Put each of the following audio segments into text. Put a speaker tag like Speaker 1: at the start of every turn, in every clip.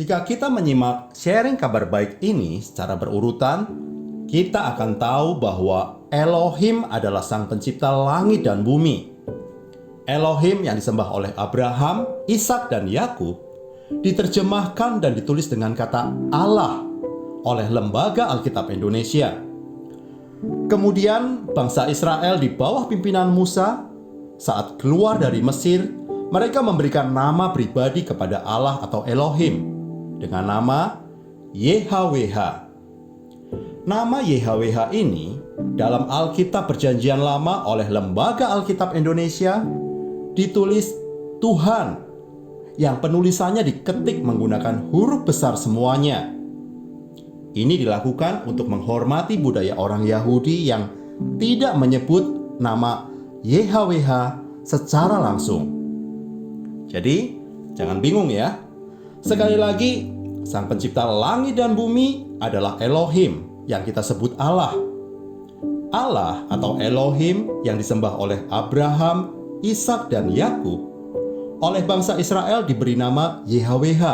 Speaker 1: Jika kita menyimak sharing kabar baik ini secara berurutan, kita akan tahu bahwa Elohim adalah Sang Pencipta langit dan bumi. Elohim yang disembah oleh Abraham, Ishak, dan Yakub diterjemahkan dan ditulis dengan kata Allah oleh Lembaga Alkitab Indonesia. Kemudian bangsa Israel di bawah pimpinan Musa saat keluar dari Mesir, mereka memberikan nama pribadi kepada Allah atau Elohim dengan nama YHWH. Nama YHWH ini dalam Alkitab Perjanjian Lama oleh Lembaga Alkitab Indonesia ditulis Tuhan, yang penulisannya diketik menggunakan huruf besar semuanya. Ini dilakukan untuk menghormati budaya orang Yahudi yang tidak menyebut nama YHWH secara langsung. Jadi, jangan bingung ya. Sekali lagi, Sang Pencipta langit dan bumi adalah Elohim yang kita sebut Allah. Allah atau Elohim yang disembah oleh Abraham, Ishak, dan Yakub oleh bangsa Israel diberi nama YHWH.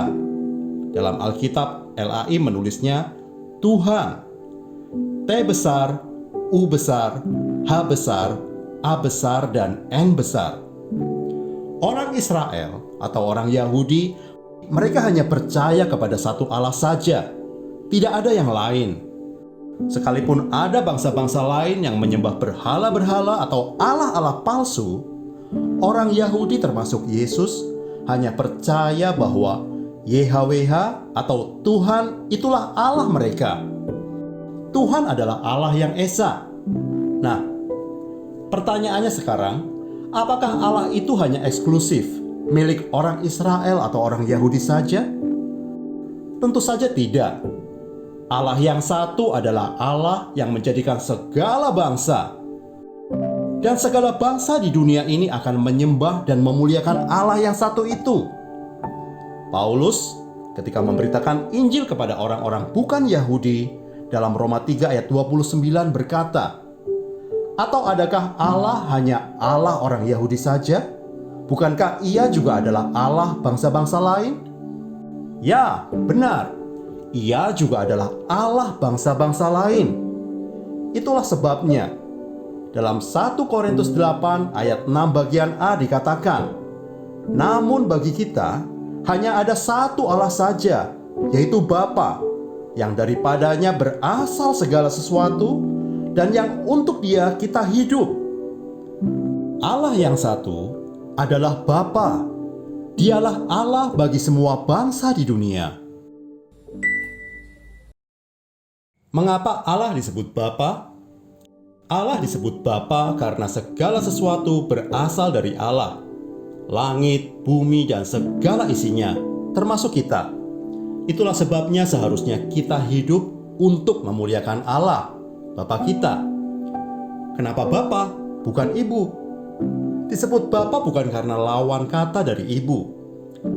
Speaker 1: Dalam Alkitab, LAI menulisnya Tuhan. T besar, U besar, H besar, A besar, dan N besar. Orang Israel atau orang Yahudi, mereka hanya percaya kepada satu Allah saja. Tidak ada yang lain. Sekalipun ada bangsa-bangsa lain yang menyembah berhala-berhala atau allah-allah palsu, orang Yahudi termasuk Yesus hanya percaya bahwa YHWH atau Tuhan itulah Allah mereka. Tuhan adalah Allah yang esa. Nah, pertanyaannya sekarang, apakah Allah itu hanya eksklusif milik orang Israel atau orang Yahudi saja? Tentu saja tidak. Allah yang satu adalah Allah yang menjadikan segala bangsa. Dan segala bangsa di dunia ini akan menyembah dan memuliakan Allah yang satu itu. Paulus ketika memberitakan Injil kepada orang-orang bukan Yahudi dalam Roma 3 ayat 29 berkata, "Atau adakah Allah hanya Allah orang Yahudi saja? Bukankah Ia juga adalah Allah bangsa-bangsa lain?" Ya, benar. Ia juga adalah Allah bangsa-bangsa lain. Itulah sebabnya dalam 1 Korintus 8 ayat 6 bagian A dikatakan, "Namun bagi kita hanya ada satu Allah saja, yaitu Bapa, yang daripadanya berasal segala sesuatu dan yang untuk Dia kita hidup." Allah yang satu adalah Bapa. Dialah Allah bagi semua bangsa di dunia. Mengapa Allah disebut Bapa? Allah disebut Bapa karena segala sesuatu berasal dari Allah. Langit, bumi, dan segala isinya, termasuk kita. Itulah sebabnya seharusnya kita hidup untuk memuliakan Allah, Bapa kita. Kenapa Bapa, bukan Ibu? Disebut Bapa bukan karena lawan kata dari Ibu.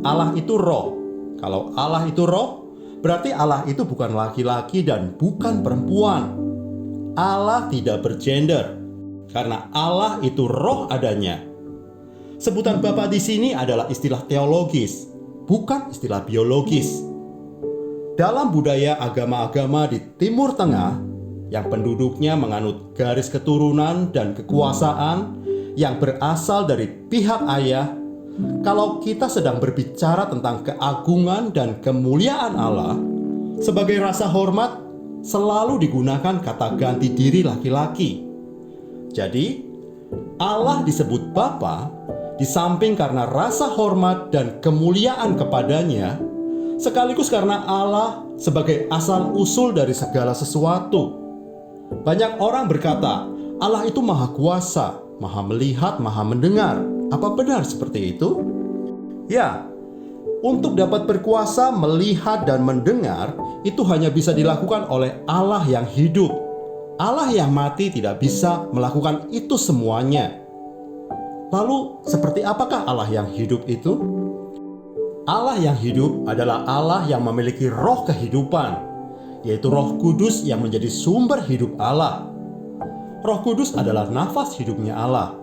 Speaker 1: Allah itu roh. Kalau Allah itu roh, berarti Allah itu bukan laki-laki dan bukan perempuan. Allah tidak bergender, karena Allah itu roh adanya. Sebutan Bapa di sini adalah istilah teologis, bukan istilah biologis. Dalam budaya agama-agama di Timur Tengah, yang penduduknya menganut garis keturunan dan kekuasaan yang berasal dari pihak ayah, kalau kita sedang berbicara tentang keagungan dan kemuliaan Allah, sebagai rasa hormat selalu digunakan kata ganti diri laki-laki. Jadi, Allah disebut Bapa di samping karena rasa hormat dan kemuliaan kepadanya, sekaligus karena Allah sebagai asal-usul dari segala sesuatu. Banyak orang berkata, Allah itu maha kuasa, maha melihat, maha mendengar. Apa benar seperti itu? Ya, untuk dapat berkuasa, melihat, dan mendengar, itu hanya bisa dilakukan oleh Allah yang hidup. Allah yang mati tidak bisa melakukan itu semuanya. Lalu, seperti apakah Allah yang hidup itu? Allah yang hidup adalah Allah yang memiliki roh kehidupan, yaitu Roh Kudus yang menjadi sumber hidup Allah. Roh Kudus adalah nafas hidupnya Allah.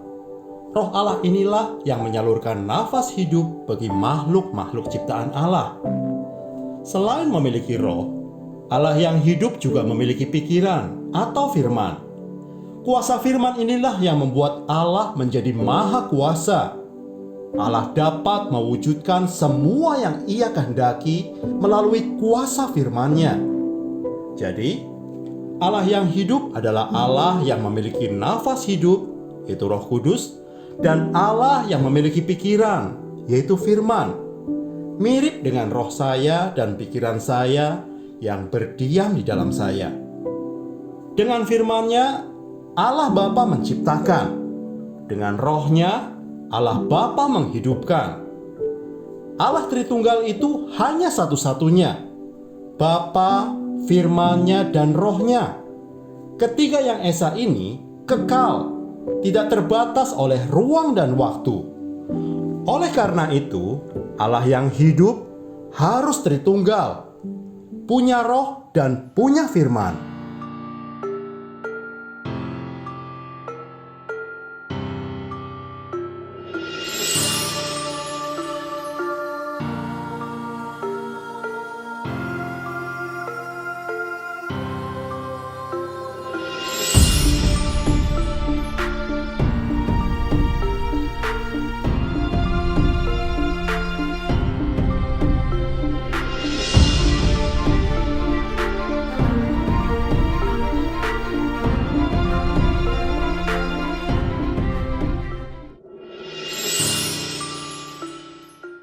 Speaker 1: Roh Allah inilah yang menyalurkan nafas hidup bagi makhluk-makhluk ciptaan Allah. Selain memiliki roh, Allah yang hidup juga memiliki pikiran atau firman. Kuasa firman inilah yang membuat Allah menjadi maha kuasa. Allah dapat mewujudkan semua yang Ia kehendaki melalui kuasa firman-Nya. Jadi, Allah yang hidup adalah Allah yang memiliki nafas hidup, yaitu Roh Kudus, dan Allah yang memiliki pikiran, yaitu firman. Mirip dengan roh saya dan pikiran saya yang berdiam di dalam saya. Dengan firman-Nya, Allah Bapa menciptakan. Dengan roh-Nya, Allah Bapa menghidupkan. Allah Tritunggal itu hanya satu-satunya. Bapa, firman-Nya, dan roh-Nya. Ketiga yang esa ini kekal, tidak terbatas oleh ruang dan waktu. Oleh karena itu, Allah yang hidup harus Tritunggal, punya roh dan punya firman.